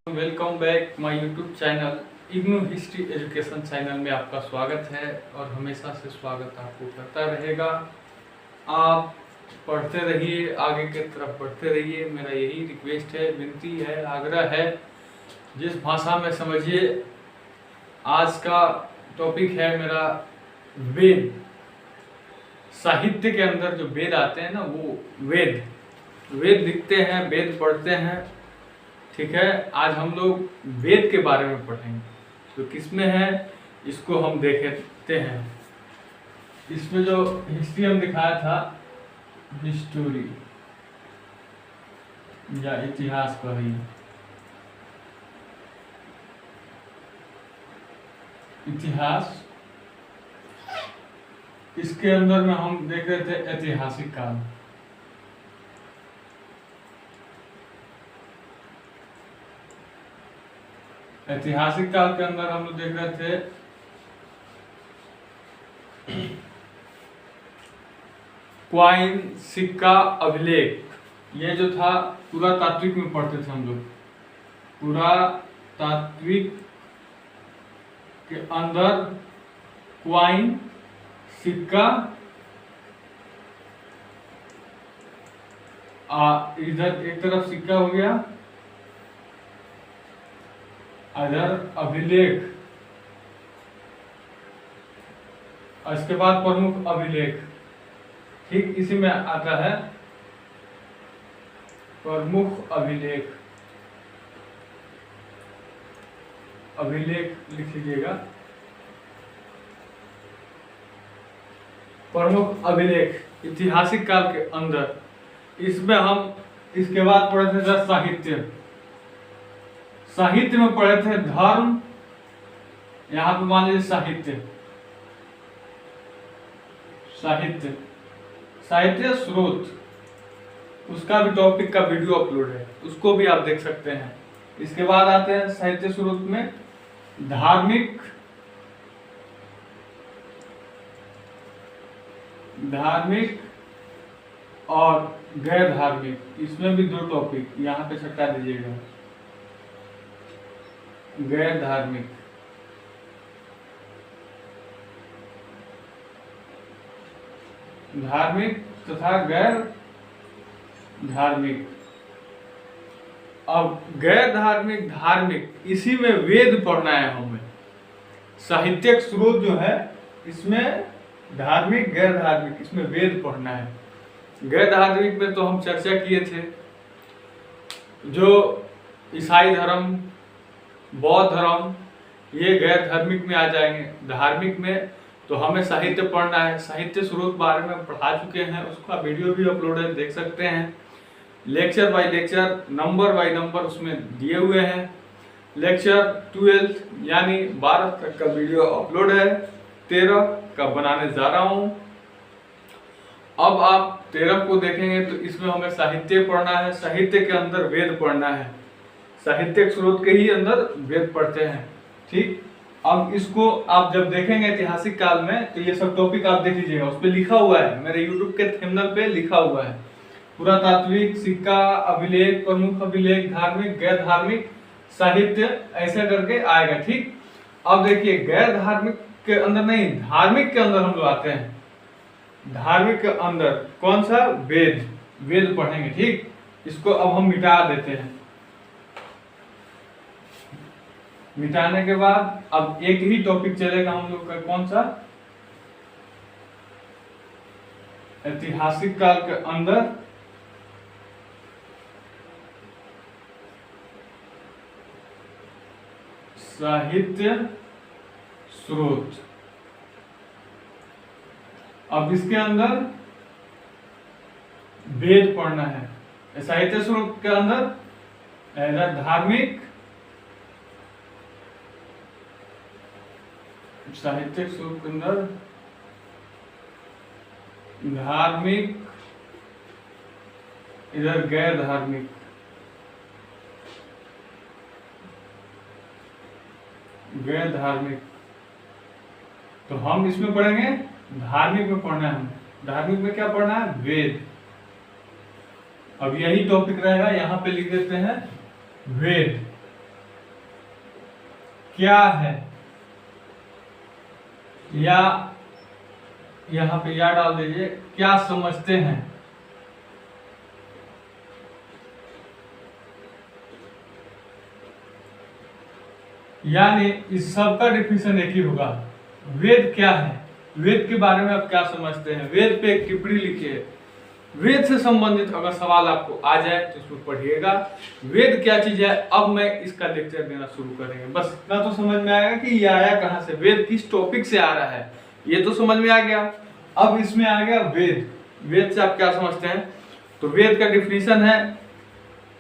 Welcome back my YouTube channel IGNOU history education channel में आपका स्वागत है और हमेशा से स्वागत आपको करता रहेगा। आप पढ़ते रहिए, आगे की तरफ बढ़ते रहिए, मेरा यही रिक्वेस्ट है, विनती है, आग्रह है। जिस भाषा में समझिए। आज का टॉपिक है मेरा वेद। साहित्य के अंदर जो वेद आते हैं ना, वो वेद लिखते हैं, वेद पढ़ते हैं। ठीक है, आज हम लोग वेद के बारे में पढ़ेंगे। तो किसमें है इसको हम देखते हैं। इसमें जो हिस्ट्री हम दिखाया था, हिस्टोरी या इतिहास कहिए, इतिहास, इसके अंदर में हम देख रहे थे ऐतिहासिक काल। ऐतिहासिक काल के अंदर हम लोग देख रहे थे क्वाइन, सिक्का, अभिलेख। ये जो था पुरातात्विक में पढ़ते थे हम लोग। पुरातात्विक के अंदर क्वाइन, सिक्का, इधर एक तरफ सिक्का हो गया, इधर अभिलेख, इसके बाद प्रमुख अभिलेख। ठीक इसी में आता है प्रमुख अभिलेख। अभिलेख लिख लीजिएगा, प्रमुख अभिलेख ऐतिहासिक काल के अंदर। इसमें हम इसके बाद पढ़े थे साहित्य। साहित्य में पढ़े थे धर्म, यहां पे मान लीजिए साहित्य, साहित्य, साहित्य स्रोत, उसका भी टॉपिक का वीडियो अपलोड है, उसको भी आप देख सकते हैं। इसके बाद आते हैं साहित्य स्रोत में धार्मिक, धार्मिक और गैर धार्मिक। इसमें भी दो टॉपिक यहाँ पे छटा दीजिएगा, गैर धार्मिक, धार्मिक तथा गैर धार्मिक। अब गैर धार्मिक, धार्मिक, इसी में वेद पढ़ना है हमें। साहित्यिक स्रोत जो है इसमें धार्मिक, गैर धार्मिक, इसमें वेद पढ़ना है। गैर धार्मिक में तो हम चर्चा किए थे, जो ईसाई धर्म, बौद्ध धर्म, ये गैर धार्मिक में आ जाएंगे। धार्मिक में तो हमें साहित्य पढ़ना है। साहित्य स्रोत बारे में पढ़ा चुके हैं, उसका वीडियो भी अपलोड है, देख सकते हैं। Lecture by lecture, number by number उसमें दिए हुए हैं। लेक्चर 12 यानी 12 तक का वीडियो अपलोड है, 13 का बनाने जा रहा हूँ। अब आप 13 को देखेंगे तो इसमें हमें साहित्य पढ़ना है। साहित्य के अंदर वेद पढ़ना है। साहित्यिक स्रोत के ही अंदर वेद पढ़ते हैं। ठीक, अब इसको आप जब देखेंगे ऐतिहासिक काल में, तो ये सब टॉपिक आप देख लीजिएगा, उस पर लिखा हुआ है, मेरे यूट्यूब के थंबनेल पे लिखा हुआ है। पुरातात्विक, सिक्का, अभिलेख, प्रमुख अभिलेख, धार्मिक, गैर धार्मिक, साहित्य, ऐसा करके आएगा। ठीक, अब देखिए गैर धार्मिक के अंदर नहीं, धार्मिक के अंदर हम लोग आते हैं। धार्मिक के अंदर कौन सा? वेद। वेद पढ़ेंगे। ठीक, इसको अब हम मिटा देते हैं। मिटाने के बाद अब एक ही टॉपिक चलेगा हम लोग का, कौन सा? ऐतिहासिक काल के अंदर साहित्य स्रोत। अब इसके अंदर वेद पढ़ना है। साहित्य स्रोत के अंदर धार्मिक, साहित्यिक स्रोत के अंदर धार्मिक, इधर गैर धार्मिक, गैर धार्मिक। तो हम इसमें पढ़ेंगे धार्मिक में पढ़ना है। हमें धार्मिक में क्या पढ़ना है? वेद। अब यही टॉपिक रहेगा, यहाँ पे लिख देते हैं वेद। क्या है, या यहाँ पे या डाल दीजिए, क्या समझते हैं। यानी इस सब का डिफिनेशन एक ही होगा। वेद क्या है, वेद के बारे में आप क्या समझते हैं, वेद पे एक टिप्पणी लिखिए। वेद से संबंधित अगर सवाल आपको आ जाए तो उसमें पढ़िएगा वेद क्या चीज है। अब मैं इसका लेक्चर देना शुरू करेंगे। बस इतना तो समझ में आएगा कि ये आया कहाँ से, वेद किस टॉपिक से आ रहा है, ये तो समझ में आ गया। अब इसमें आ गया वेद। वेद से आप क्या समझते हैं, तो वेद का डिफिनेशन है,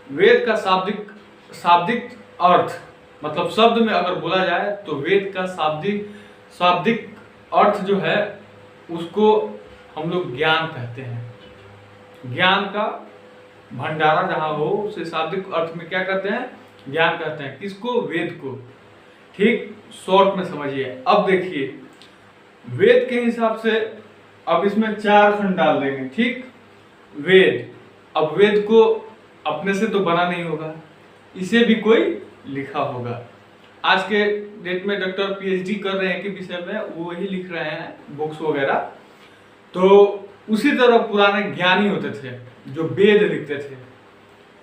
वेद का शाब्दिक अर्थ, मतलब शब्द में अगर बोला जाए तो वेद का शाब्दिक अर्थ जो है उसको हम लोग ज्ञान कहते हैं। ज्ञान का भंडारा जहां हो उसे शाब्दिक अर्थ में क्या कहते हैं, ज्ञान कहते हैं। किसको, वेद को। ठीक, शॉर्ट में समझिए। अब देखिए वेद के हिसाब से अब इसमें 4 खंड डाल देंगे। ठीक, वेद। अब वेद को अपने से तो बना नहीं होगा, इसे भी कोई लिखा होगा। आज के डेट में डॉक्टर पीएचडी कर रहे हैं कि विषय में, वो ही लिख रहे हैं बुक्स वगैरह। तो उसी तरह पुराने ज्ञानी होते थे जो वेद लिखते थे।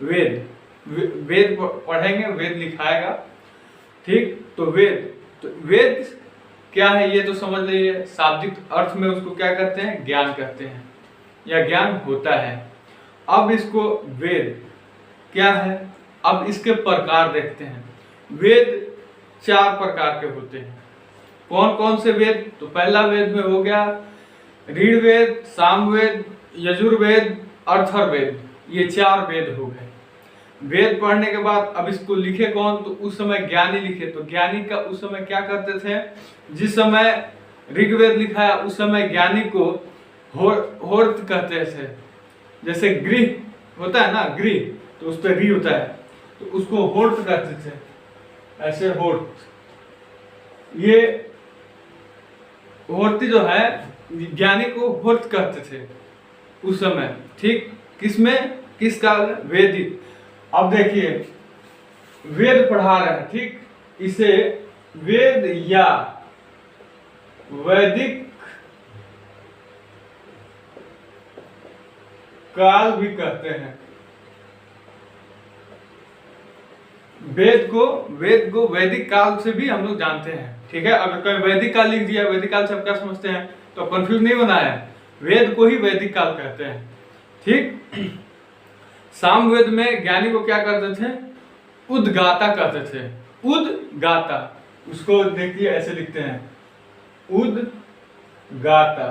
वेद पढ़ेंगे, वेद लिखाएगा। ठीक, तो वेद क्या है ये तो समझ लीजिए। शाब्दिक अर्थ में उसको क्या कहते हैं, ज्ञान कहते हैं, या ज्ञान होता है। अब इसको वेद क्या है, अब इसके प्रकार देखते हैं। वेद 4 प्रकार के होते हैं। कौन कौन से वेद, तो पहला वेद में हो गया ऋग्वेद, सामवेद, यजुर्वेद, अथर्ववेद। ये 4 वेद हो गए। वेद पढ़ने के बाद अब इसको लिखे कौन, तो उस समय ज्ञानी लिखे। तो ज्ञानी का उस समय क्या करते थे, जिस समय ऋग्वेद लिखा है उस समय ज्ञानी को होर्त कहते थे। जैसे गृह होता है ना, गृह, तो उस पर री होता है, तो उसको होर्त कहते थे। ऐसे होर्त, ये होर्ती जो है ज्ञानी को होर्त कहते थे उस समय। ठीक, किस काल, वेदिक। अब देखिए वेद पढ़ा रहे हैं, ठीक, इसे वेद या वैदिक काल भी कहते हैं। वेद को वैदिक काल से भी हम लोग जानते हैं। ठीक है, अगर कोई वैदिक काल लिख दिया, वैदिक काल से आप क्या समझते हैं, तो कंफ्यूज नहीं होना है, वेद को ही वैदिक काल कहते हैं। ठीक, सामवेद में ज्ञानी को क्या करते थे, उद्गाता कहते थे। उद्गाता, उसको देखिए ऐसे लिखते हैं, उद्गाता।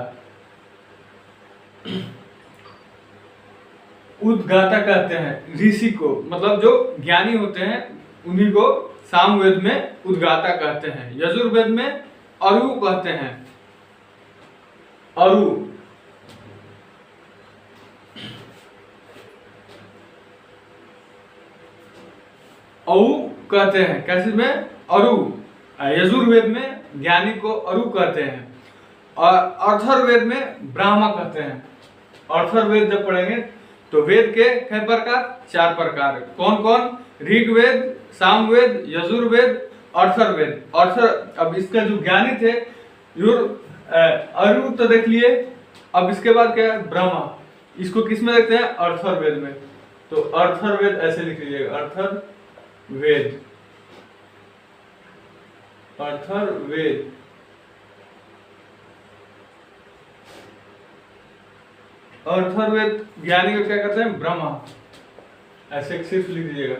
उद्गाता कहते हैं ऋषि को, मतलब जो ज्ञानी होते हैं उन्हीं को सामवेद में उद्गाता कहते हैं। यजुर्वेद में अरु कहते हैं, अरु। औ कहते हैं, कैसे में, अरु। यजुर्वेद में ज्ञानी को अरु कहते हैं, और अथर्ववेद में ब्राह्मा कहते हैं। अथर्ववेद जब पढ़ेंगे तो वेद के कई प्रकार, 4 प्रकार। कौन कौन, ऋग्वेद, सामवेद, यजुर्वेद, अथर्ववेद। अब इसका जो ज्ञानी थे अरु तो देख लिए। अब इसके बाद क्या है, ब्रह्मा। इसको किस में देखते हैं, अथर्ववेद में। तो अथर्ववेद ऐसे लिख लीजिएगा, अथर्ववेद। अथर्ववेद अथर्ववेद ज्ञानी को क्या कहते हैं, ब्रह्मा। ऐसे सिर्फ लिख दीजिएगा।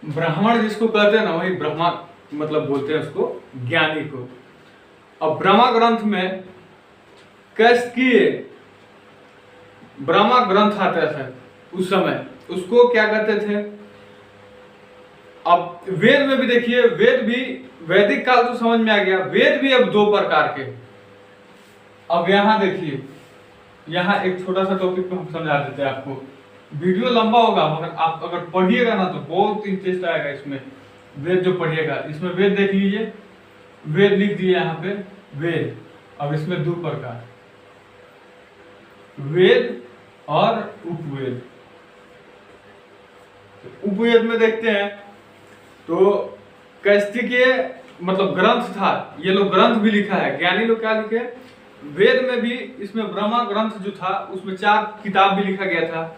ब्राह्मण जिसको कहते हैं ना, वही ब्रह्मा मतलब बोलते हैं उसको, ज्ञानी को। अब ब्रह्मा ग्रंथ में कैसे ब्रह्मा ग्रंथ आता था उस समय, उसको क्या कहते थे। अब वेद में भी देखिए, वेद भी वैदिक काल तो समझ में आ गया, वेद भी अब 2 प्रकार के। अब यहाँ देखिए, यहाँ एक छोटा सा टॉपिक में हम समझा देते हैं आपको। वीडियो लंबा होगा मगर आप अगर पढ़िएगा ना तो बहुत इंटरेस्ट आएगा इसमें। वेद जो पढ़िएगा, इसमें वेद देख लीजिए, वेद लिख दिए यहाँ पे, वेद। अब इसमें 2 प्रकार, वेद और उपवेद। उपवेद में देखते हैं तो कैस्तिकीय मतलब ग्रंथ था, ये लोग ग्रंथ भी लिखा है। ज्ञानी लोग क्या लिखे, वेद में भी इसमें ब्रह्मा ग्रंथ जो था उसमें 4 किताब भी लिखा गया था।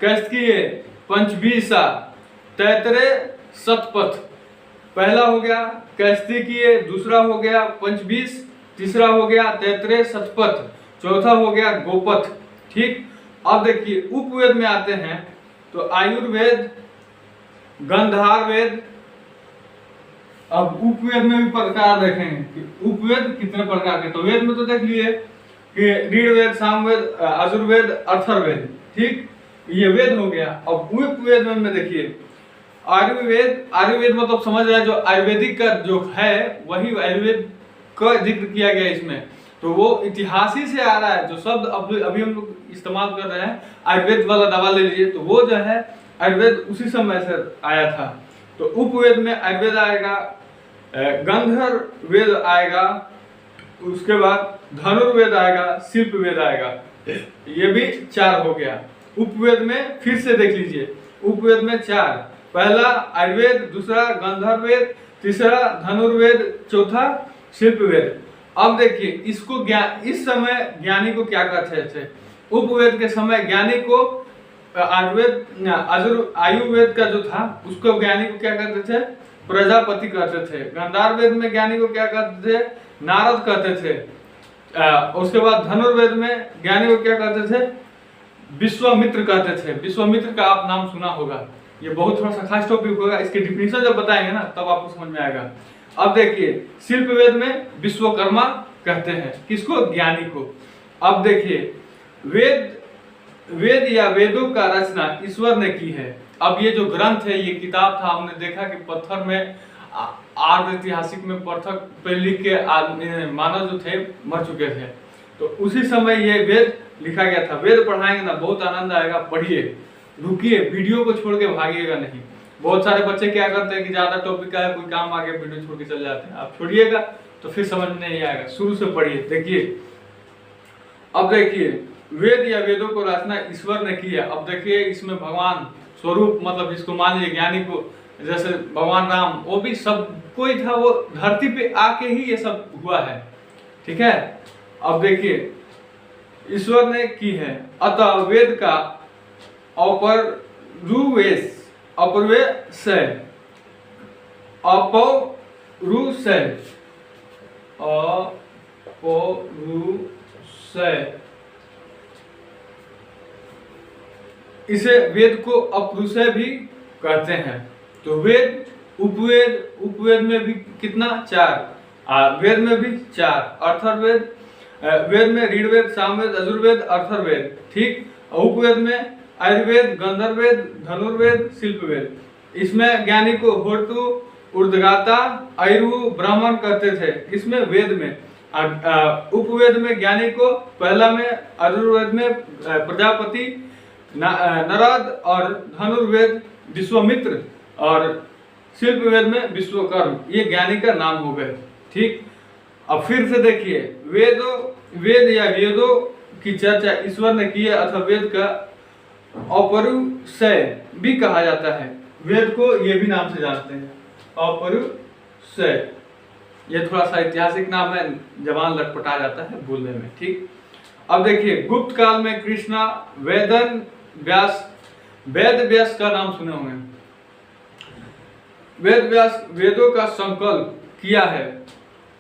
कैस्तिकीय, पंचवीसा, तैतरे, शतपथ, पहला हो गया कैस्तिकीय, दूसरा हो गया पंचवीस, तीसरा हो गया तैतरे, शतपथ, चौथा हो गया गोपथ। ठीक, अब देखिए उपवेद में आते हैं तो आयुर्वेद, गंधार वेद। अब उपवेद में भी प्रकार देखेंगे कि उपवेद कितने प्रकार के, तो वेद में तो देख लिए कि ऋग्वेद, सामवेद, यजुर्वेद, अथर्ववेद। ठीक, ये वेद हो गया। अब उपवेद में देखिए आयुर्वेद, आयुर्वेद मतलब समझ रहे हैं जो आयुर्वेदिक का जो है वही आयुर्वेद का जिक्र किया गया इसमें, तो वो इतिहास ही से आ रहा है। जो शब्द अभी हम लोग इस्तेमाल कर रहे हैं, आयुर्वेद वाला दवा ले लीजिए, तो वो जो है आयुर्वेद उसी समय से आया था। तो उपवेद में आयुर्वेद आएगा, गंधर्व वेद आएगा, उसके बाद धनुर्वेद आएगा, शिल्प वेद आएगा। ये भी 4 हो गया। उपवेद में फिर से देख लीजिए, उपवेद में 4, पहला आयुर्वेद, दूसरा गंधर्व वेद, तीसरा धनुर्वेद, चौथा शिल्प वेद। अब देखिए इसको इस समय ज्ञानी को क्या कहते थे, उपवेद के समय ज्ञानी को आयुर्वेद का जो था उसको ज्ञानी को क्या कहते थे, प्रजापति कहते थे। गंधार वेद में ज्ञानी को क्या कहते थे, नारद कहते थे। उसके बाद धनुर्वेद में ज्ञानी को क्या कहते थे, विश्वामित्र कहते थे। विश्वामित्र का आप नाम सुना होगा, ये बहुत थोड़ा सा खास टॉपिक होगा, इसके डिफिनेशन जब बताएंगे ना तब आपको समझ में आएगा। अब देखिए शिल्प वेद में विश्वकर्मा कहते हैं, किसको, ज्ञानी को। अब देखिए वेद या वेदों का रचना ईश्वर ने की है। अब ये जो ग्रंथ है, ये किताब था, हमने देखा कि पत्थर में आर्य ऐतिहासिक में पत्थर पे लिख के मानव जो थे मर चुके थे, तो उसी समय ये वेद लिखा गया था। वेद पढ़ाएंगे ना बहुत आनंद आएगा, पढ़िए, रुकिए, वीडियो को छोड़ के भागिएगा नहीं। बहुत सारे बच्चे क्या करते हैं कि ज्यादा टॉपिक का है, कोई काम आ गया, वीडियो छोड़ के चले जाते हैं। आप छोड़िएगा तो फिर समझ में नहीं आएगा, शुरू से पढ़िए। देखिए अब देखिए वेद या वेदों को रचना ईश्वर ने की है। अब देखिए इसमें भगवान स्वरूप, मतलब इसको मान लीजिए ज्ञानी को, जैसे भगवान राम, वो भी सब कोई था, वो धरती पे आके ही ये सब हुआ है। ठीक है, अब देखिए ईश्वर ने की है। अतः वेद का इसे वेद को अपरुषय भी कहते हैं। तो वेद, उपवेद में भी कितना, 4, वेद में भी 4, अथर्ववेद, वेद में ऋग्वेद, सामवेद, यजुर्वेद, अथर्ववेद। ठीक, उपवेद में आयुर्वेद, गंधर्ववेद, धनुर्वेद, शिल्पवेद। इसमें ज्ञानी को होतु, उर्दगाता, आयुर्व, ब्राह्मण कहते थे। इसमें वेद में उपवेद में ज्ञानी को, पहला में यजुर्वेद में प्रजापति, नारद, और धनुर्वेद विश्वामित्र, और शिल्प वेद में विश्वकर्म। ये ज्ञानी का नाम हो गए। ठीक, अब फिर से देखिए वेद या वेदों की चर्चा ईश्वर ने की है, अथवा वेद का अपरुषय भी कहा जाता है। वेद को ये भी नाम से जानते हैं, अपरुषय। ये थोड़ा सा ऐतिहासिक नाम है, जबान लटपटा जाता है बोलने में। ठीक, अब देखिए गुप्त काल में कृष्णा वेद व्यास का नाम सुने होंगे। वेद व्यास वेदों का संकल्प किया है।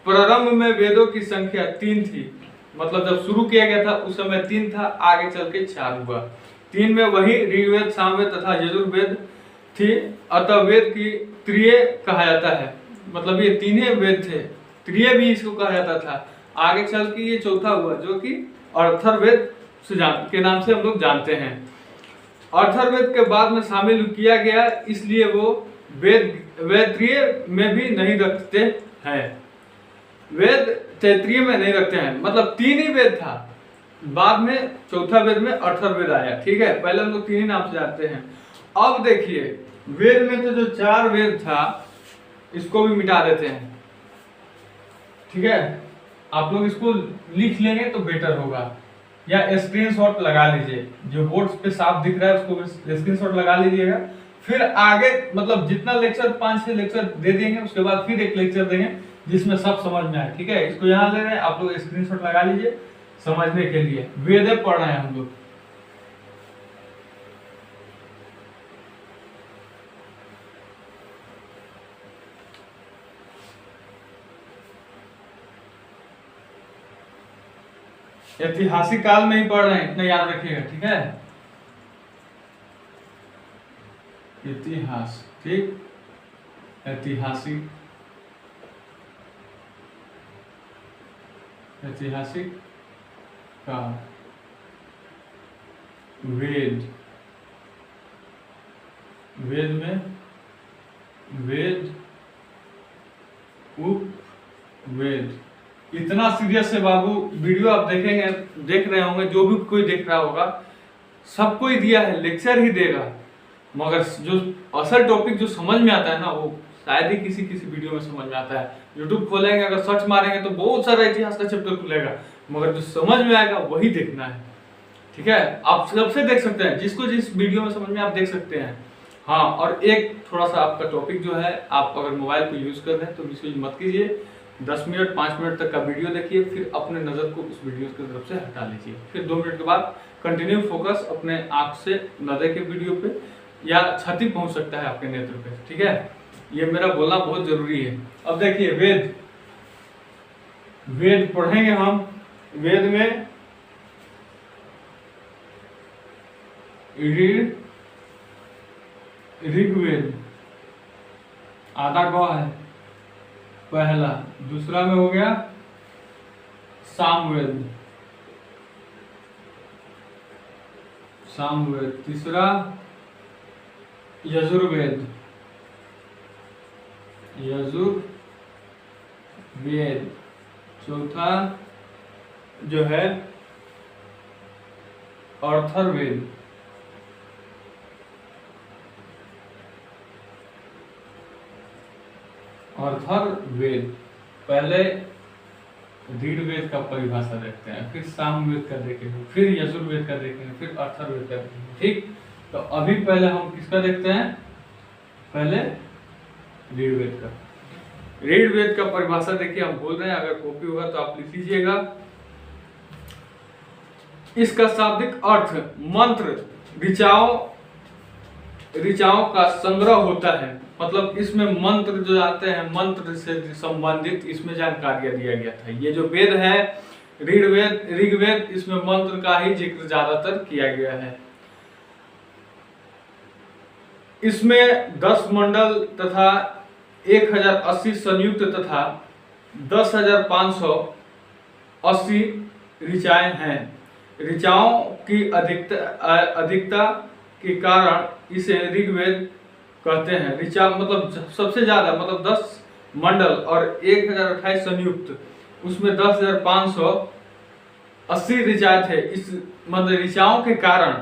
प्रारंभ में वेदों की संख्या 3 थी, मतलब जब शुरू किया गया था उस समय 3 था, आगे चल के 4 हुआ। 3 में वही ऋग्वेद, सामवेद तथा यजुर्वेद थी। अतः वेद की त्रिय कहा जाता है, मतलब ये 3 वेद थे, त्रिय भी इसको कहा जाता था। आगे चल के ये चौथा हुआ जो कि अथर्ववेद के नाम से हम लोग जानते हैं। अथर्ववेद के बाद में शामिल किया गया, इसलिए वो वेद त्रिय में भी नहीं रखते हैं, वेद तैतरीय में नहीं रखते हैं। मतलब 3 ही वेद था, बाद में चौथा वेद में अथर्ववेद आया। ठीक है, पहले हम लोग 3 ही नाम से जानते हैं। अब देखिए वेद में तो जो 4 वेद था इसको भी मिटा देते हैं। ठीक है, आप लोग इसको लिख लेंगे तो बेटर होगा, या स्क्रीनशॉट लगा लीजिए। जो बोर्ड पे साफ दिख रहा है उसको स्क्रीनशॉट लगा लीजिएगा, फिर आगे मतलब जितना लेक्चर 5-6 लेक्चर दे देंगे, उसके बाद फिर एक लेक्चर देंगे जिसमें सब समझ में आए। ठीक है, इसको यहाँ ले रहे हैं, आप लोग स्क्रीनशॉट लगा लीजिए समझने के लिए। वेद पढ़ रहे हैं हम लोग। ऐतिहासिक काल में ही पढ़ रहे हैं, इतना याद रखिएगा। ठीक है, इतिहास, ठीक, ऐतिहासिक, ऐतिहासिक काल, वेद, वेद में वेद, उपवेद। इतना सीरियस है बाबू, वीडियो आप देखेंगे, देख रहे होंगे, जो भी कोई देख रहा होगा सबको ही दिया है, लेक्चर ही देगा, मगर जो असल टॉपिक जो समझ में आता है ना, वो शायद ही किसी किसी वीडियो में समझ में आता है। यूट्यूब खोलेंगे, अगर सर्च मारेंगे तो बहुत सारा इतिहास का चैप्टर खुलेगा, मगर जो समझ में आएगा वही देखना है। ठीक है, आप सबसे देख सकते हैं, जिसको जिस वीडियो में समझ में आप देख सकते हैं। हाँ, और एक थोड़ा सा आपका टॉपिक जो है, आप अगर मोबाइल को यूज कर रहे हैं तो मिसयूज मत कीजिए। 10 मिनट 5 मिनट तक का वीडियो देखिए, फिर अपने नज़र को उस वीडियो की तरफ से हटा लीजिए, फिर 2 मिनट के बाद कंटिन्यू फोकस अपने आंख से न देखे वीडियो पे, या क्षति पहुंच सकता है आपके नेत्र पे। ठीक है, ये मेरा बोलना बहुत जरूरी है। अब देखिए, वेद, वेद पढ़ेंगे हम। वेद में ऋग्वेद आधा ग है पहला, दूसरा में हो गया सामवेद, सामवेद, तीसरा यजुर्वेद, यजुर्वेद, चौथा जो है अर्थर्वेद, अर्थर्वेद। पहले ऋग्वेद का परिभाषा देखते हैं, फिर सामवेद का देखेंगे, फिर यजुर्वेद का देखेंगे, फिर अर्थर्वेद का देखेंगे। ठीक, तो अभी पहले हम किसका देखते हैं? पहले ऋग्वेद का। ऋग्वेद का परिभाषा देखिए, हम बोल रहे हैं, अगर कॉपी होगा तो आप लिख लीजिएगा। इसका शाब्दिक अर्थ मंत्र, ऋचाओं का संग्रह होता है। मतलब इसमें मंत्र जो आते हैं, मंत्र से संबंधित इसमें जानकारियां दिया गया था। ये जो वेद है ऋग्वेद, इसमें मंत्र का ही जिक्र ज्यादातर किया गया है। इसमें 10 मंडल तथा 1080 संयुक्त तथा 10,580 ऋचाएं हैं। ऋचाओं की अधिकता के कारण इसे ऋग्वेद कहते हैं। ऋचा मतलब सबसे ज्यादा, मतलब 10 मंडल और 1028 संयुक्त, उसमें 10,580 ऋचाएं थे। इस मतलब ऋचाओं के कारण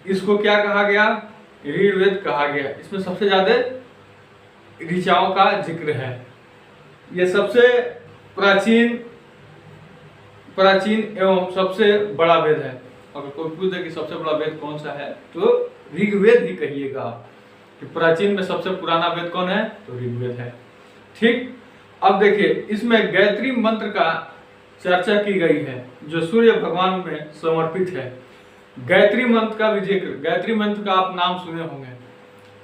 इसको क्या कहा गया? ऋग्वेद कहा गया। इसमें सबसे ज्यादा ऋचाओं का जिक्र है। यह सबसे प्राचीन एवं सबसे बड़ा वेद है। अगर कोई पूछे कि सबसे बड़ा वेद कौन सा है, तो ऋग्वेद ही कहिएगा। कि प्राचीन में सबसे पुराना वेद कौन है? तो ऋग्वेद है। ठीक, अब देखिए, इसमें गायत्री मंत्र का चर्चा की गई है, जो सूर्य भगवान में समर्पित है। गायत्री मंत्र का भी जिक्र, गायत्री मंत्र का आप नाम सुने होंगे।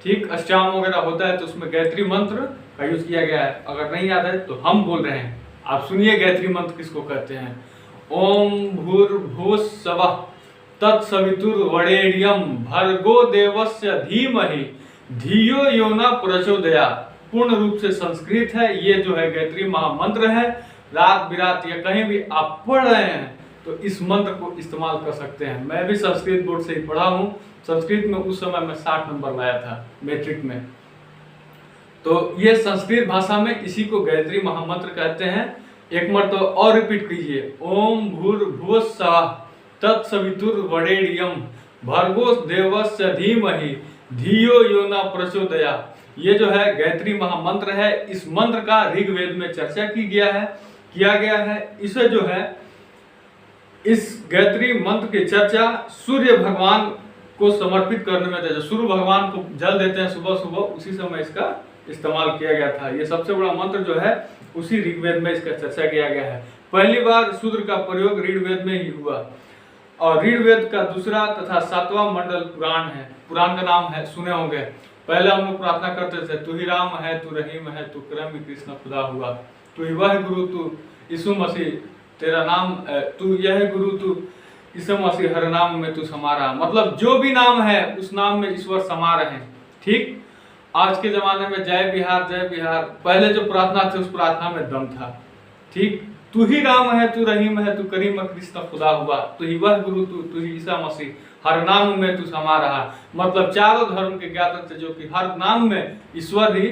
ठीक, अष्टयाम वगैरह होता है तो उसमें गायत्री मंत्र का यूज किया गया है। अगर नहीं याद है तो हम बोल रहे हैं, आप सुनिए गायत्री मंत्र किसको कहते हैं। ओम भूर्भुवस्सुवः तत्सवितुर्वरेण्यं भर्गो देवस्य धीमहि धियो यो न प्रचोदयात्। पूर्ण रूप से संस्कृत है। ये जो है गायत्री महामंत्र है। रात बिरात या कहीं भी आप पढ़ रहे हैं तो इस मंत्र को इस्तेमाल कर सकते हैं। मैं भी संस्कृत बोर्ड से ही पढ़ा हूँ। संस्कृत में उस समय मैं 60 नंबर लाया था मैट्रिक में। तो ये संस्कृत भाषा में इसी को गायत्री महामंत्र कहते हैं। एक मर्तबा और रिपीट कीजिए, ओम भूर्भुवस्सुवः तत्सवितुर्वरेण्यं भर्गो देवस्य धीमहि धियो यो न प्रचोदयात्। ये जो है गायत्री महामंत्र है। इस मंत्र का ऋग्वेद में चर्चा किया गया है। इसे जो है, इस गायत्री मंत्र की चर्चा सूर्य भगवान को समर्पित करने में थे। सूर्य भगवान को जल देते हैं सुबह सुबह, उसी समय इसका इस्तेमाल किया गया था। ये सबसे बड़ा मंत्र जो है उसी ऋग्वेद में इसका चर्चा किया गया है। पहली बार शूद्र का प्रयोग ऋग्वेद में ही हुआ और ऋग्वेद का दूसरा तथा 7वां मंडल पुराण है। पुराण का नाम है, सुने होंगे। पहले हम लोग प्रार्थना करते थे, तू ही राम है, तू रहीम है, तू करम कृष्ण खुदा हुआ, तू ही वह गुरु, तू यीशु मसीह, तेरा नाम, तू यह गुरु, तू यीशु मसीह, हर नाम में तू समा रहा। मतलब जो भी नाम है उस नाम में ईश्वर समा रहे। ठीक, आज के जमाने में जय बिहार जय बिहार, पहले जो प्रार्थना थी उस प्रार्थना में दम था। ठीक, तू ही राम है, तू रहीम है, तू करीम कृष्ण खुदा हुआ, तू ही वह गुरु, तू ही ईसा मसीह, हर नाम में तू समा रहा। मतलब चारों धर्म के ज्ञाता थे जो कि हर नाम में ईश्वर ही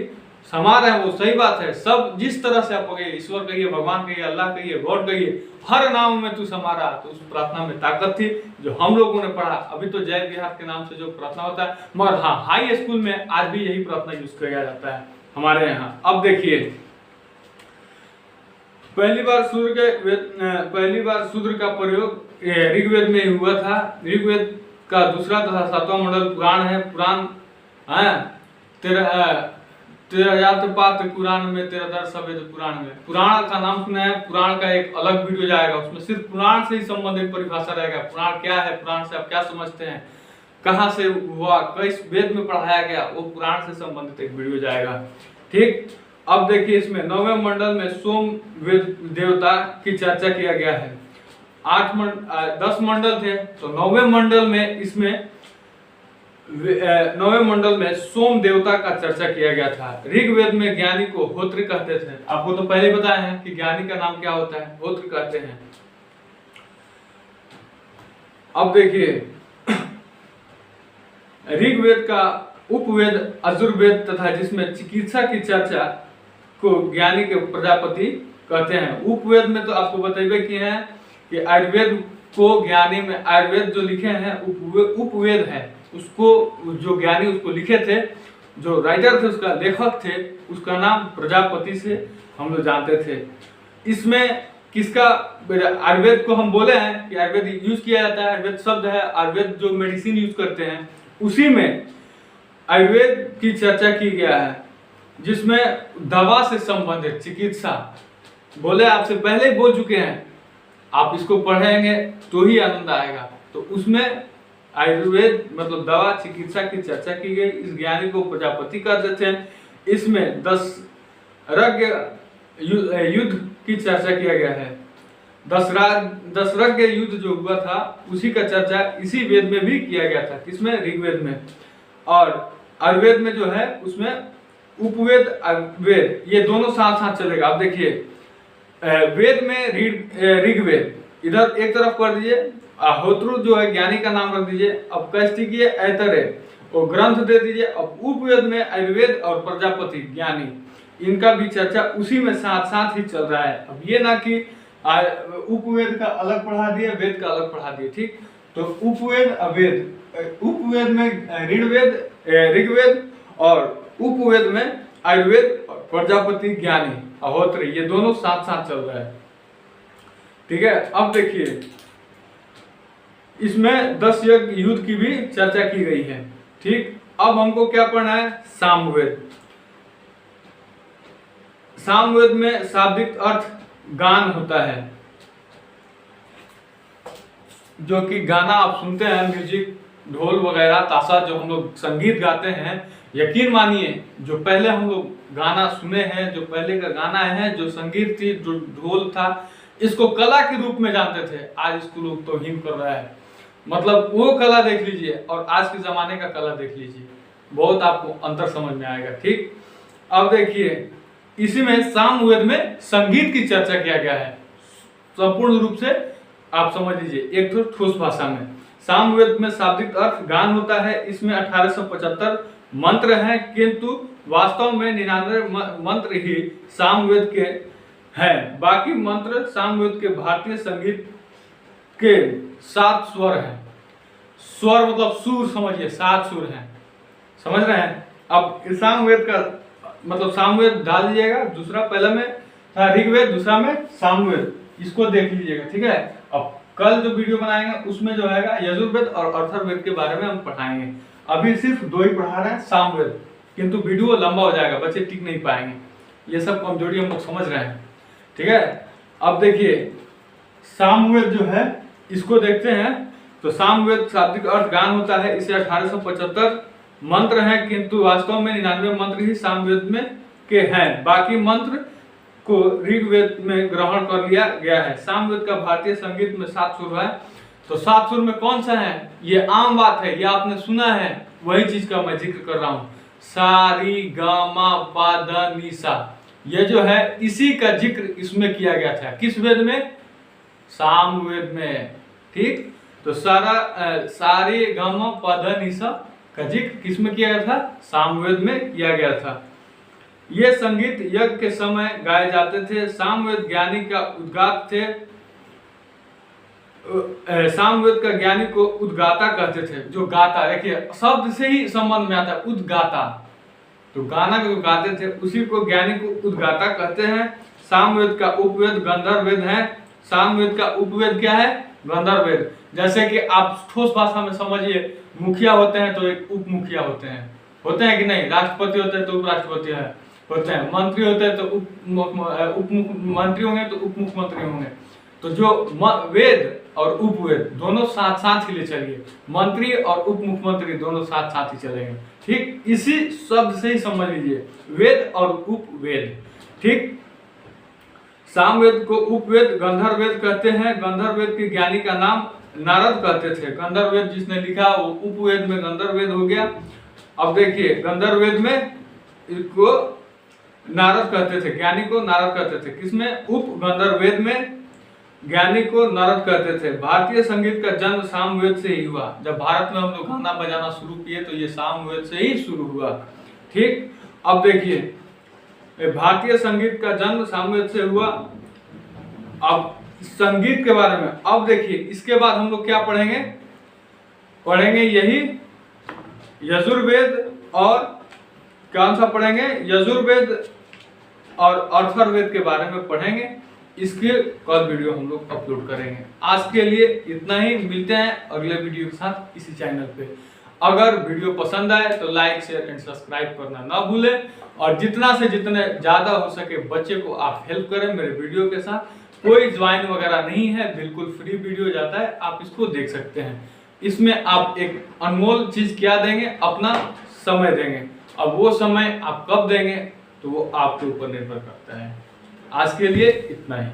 समा रहे हैं। वो सही बात है, सब जिस तरह से आप कहिए, ईश्वर कहिए, भगवान कहिए, अल्लाह कहिए, गॉड कहिए, हर नाम में तू समा रहा। तो उस प्रार्थना में ताकत थी जो हम लोगों ने पढ़ा। अभी तो जय बिहार के नाम से जो प्रार्थना होता है, मगर हाँ, हाई स्कूल में आज भी यही प्रार्थना यूज किया जाता है हमारे यहाँ। अब देखिए, पहली बार शूद्र का प्रयोग ऋग्वेद में हुआ था। ऋग्वेद का दूसरा तथा 7वां मंडल पुराण है। पुराण तेरह पात्र पुराण में, 13 शब्द पुराण में। पुराण का नाम सुना है, पुराण का एक अलग वीडियो जाएगा, उसमें सिर्फ पुराण से ही संबंधित परिभाषा रहेगा। पुराण क्या है, पुराण से आप क्या समझते हैं, कहाँ से हुआ, किस वेद में पढ़ाया गया, वो पुराण से संबंधित एक वीडियो जाएगा। ठीक, अब देखिए, इसमें 9वें मंडल में सोम वेद देवता की चर्चा किया गया है। 10 मंडल थे, तो 9वें मंडल में इसमें 9वें मंडल में सोम देवता का चर्चा किया गया था। ऋग्वेद में ज्ञानी को होत्र कहते थे। आपको तो पहले बताया है कि ज्ञानी का नाम क्या होता है, होत्र कहते हैं। अब देखिए, ऋग्वेद का उपवेद अजुर्वेद तथा जिसमें चिकित्सा की चर्चा को ज्ञानी के प्रजापति कहते हैं। उपवेद में तो आपको बताइए कि है कि आयुर्वेद को ज्ञानी में, आयुर्वेद जो लिखे हैं उपवेद है, उसको जो ज्ञानी उसको लिखे थे, जो राइटर थे, उसका लेखक थे, उसका नाम प्रजापति से हम लोग जानते थे। इसमें किसका, आयुर्वेद को हम बोले हैं कि आयुर्वेद यूज किया जाता है, आयुर्वेद शब्द है, आयुर्वेद जो मेडिसिन यूज करते हैं उसी में आयुर्वेद की चर्चा की गया है, जिसमें दवा से संबंधित चिकित्सा, बोले आपसे पहले ही बोल चुके हैं, आप इसको पढ़ेंगे तो ही आनंद आएगा। तो उसमें आयुर्वेद मतलब दवा चिकित्सा की चर्चा की गई। इस ज्ञानी को प्रजापति कहते थे। इसमें 10 युद्ध की चर्चा किया गया है। 10 युद्ध जो हुआ था उसी का चर्चा इसी वेद में भी किया गया था। किसमें, ऋग्वेद में। और आयुर्वेद में जो है उसमें उपवेद वेद, ये दोनों साथ साथ चलेगा। अब देखिए, वेद में ऋग्वेद इधर एक तरफ कर दीजिए, होत्रु जो है ज्ञानी का नाम रख दीजिए। अब कैसे कीजिए, ऐतरे और ग्रंथ दे दीजिए। अब उपवेद में आयुर्वेद और प्रजापति ज्ञानी, इनका भी चर्चा उसी में साथ साथ ही चल रहा है। अब ये ना कि उपवेद का अलग पढ़ा दिए, वेद का अलग पढ़ा दिए। ठीक, तो उपवेद अवेद, उपवेद में ऋग्वेद और उपवेद में आयुर्वेद और प्रजापति ज्ञानी अहोत्र, ये दोनों साथ साथ चल रहा है। ठीक है, अब देखिए, इसमें 10 युद्ध की भी चर्चा की गई है। ठीक, अब हमको क्या पढ़ना है, सामवेद। सामवेद में शाब्दिक अर्थ गान होता है, जो कि गाना आप सुनते हैं, म्यूजिक, ढोल वगैरह, ताशा, जो हम लोग संगीत गाते हैं। यकीन मानिए, जो पहले हम लोग गाना सुने हैं, जो पहले का गाना है, जो संगीत थी, जो ढोल था, इसको कला के रूप में जानते थे। आज इसको लोग तौहीन कर रहा है। मतलब वो कला देख लीजिए और आज के जमाने का कला देख लीजिए, बहुत आपको अंतर समझ में आएगा। ठीक, अब देखिए, इसी में सामवेद में संगीत की चर्चा किया गया है। संपूर्ण रूप से आप समझ लीजिए, एक तो ठोस भाषा में। सामवेद में शाब्दिक अर्थ गान होता है। इसमें 1875 मंत्र हैं, किंतु वास्तव में 99 मंत्र ही सामवेद के हैं। बाकी मंत्र सामवेद के भारतीय संगीत के 7 स्वर हैं। स्वर मतलब सुर, समझिए, 7 सुर हैं, समझ रहे हैं। अब सामवेद का मतलब सामवेद डाल दीजिएगा, दूसरा पहले में था ऋग्वेद, दूसरा में सामवेद, इसको देख लीजिएगा। ठीक है, अब कल जो वीडियो बनाएंगे उसमें जो है यजुर्वेद और अथर्ववेद के बारे में हम पढ़ाएंगे। अभी सिर्फ 2 ही पढ़ा रहे हैं, सामवेद, किंतु वीडियो लंबा हो जाएगा, बच्चे टिक नहीं पाएंगे। ये सब कमजोरी हम लोग समझ रहे हैं, ठीक है। अब देखिए सामवेद जो है इसको देखते हैं। तो सामवेद शाब्दिक अर्थ गान होता है। इसे 1875 मंत्र हैं, किंतु वास्तव में 99 मंत्र ही सामवेद में के हैं। बाकी मंत्र को ऋग्वेद में ग्रहण कर लिया गया है। सामवेद का भारतीय संगीत में 7 सुर है। तो 7 सुर में कौन सा है? ये आम बात है, ये आपने सुना है, वही चीज का मैं जिक्र कर रहा हूँ। सा री गा मा पा धा नी सा, ये जो है इसी का जिक्र इसमें किया गया था। किस वेद में? सामवेद में, ठीक। तो सारे गा मा पा धा नी सा का जिक्र किसमें किया गया था? सामवेद में किया गया था। ये संगीत यज्ञ के समय गाए जाते थे। सामवेद ज्ञानी का उद्गात थे। सामवेद का ज्ञानी को उद्गाता कहते थे। जो गाता, देखिए शब्द से ही संबंध में आता है उद्गाता, तो गाना जो गाते थे उसी को ज्ञानी को उद्गाता कहते हैं। सामवेद का उपवेद गंधर्ववेद है। सामवेद का उपवेद क्या है? गंधर्ववेद। जैसे कि आप ठोस भाषा में समझिए, मुखिया होते हैं तो एक उप मुखिया होते हैं कि नहीं? राष्ट्रपति होते हैं तो उपराष्ट्रपति होते हैं, मंत्री होते हैं तो उप मंत्री होंगे तो उप मुख्यमंत्री होंगे। तो जो वेद और उपवेद दोनों साथ साथ ही ले चलिए, मंत्री और उप मुख्यमंत्री दोनों साथ साथ ही चलेंगे, ठीक। इसी शब्द से ही समझ लीजिए, वेद और उपवेद, ठीक। सामवेद को उपवेद गंधर्ववेद कहते हैं। गंधर्ववेद के ज्ञानी का नाम नारद कहते थे। गंधर्ववेद जिसने लिखा वो उपवेद में गंधर्ववेद हो गया। अब देखिए गंधर्ववेद में इसको नारद कहते थे, ज्ञानी को नारद कहते थे। किसमें? उप गंधर्ववेद में ज्ञानी को नारद कहते थे। भारतीय संगीत का जन्म सामवेद से ही हुआ। जब भारत में हम लोग गाना बजाना शुरू किए तो ये सामवेद से ही शुरू हुआ, ठीक। अब देखिए भारतीय संगीत का जन्म सामवेद से हुआ। अब संगीत के बारे में अब देखिए, इसके बाद हम लोग क्या पढ़ेंगे यही यजुर्वेद और कौन सा पढ़ेंगे? यजुर्वेद और अथर्ववेद के बारे में पढ़ेंगे। इसके कल वीडियो हम लोग अपलोड करेंगे। आज के लिए इतना ही, मिलते हैं अगले वीडियो के साथ इसी चैनल पे। अगर वीडियो पसंद आए तो लाइक शेयर एंड सब्सक्राइब करना ना भूलें, और जितना से जितने ज्यादा हो सके बच्चे को आप हेल्प करें मेरे वीडियो के साथ। कोई ज्वाइन वगैरह नहीं है, बिल्कुल फ्री वीडियो जाता है, आप इसको देख सकते हैं। इसमें आप एक अनमोल चीज क्या देंगे? अपना समय देंगे। अब वो समय आप कब देंगे तो वो आपके ऊपर निर्भर करता है। आज के लिए इतना ही।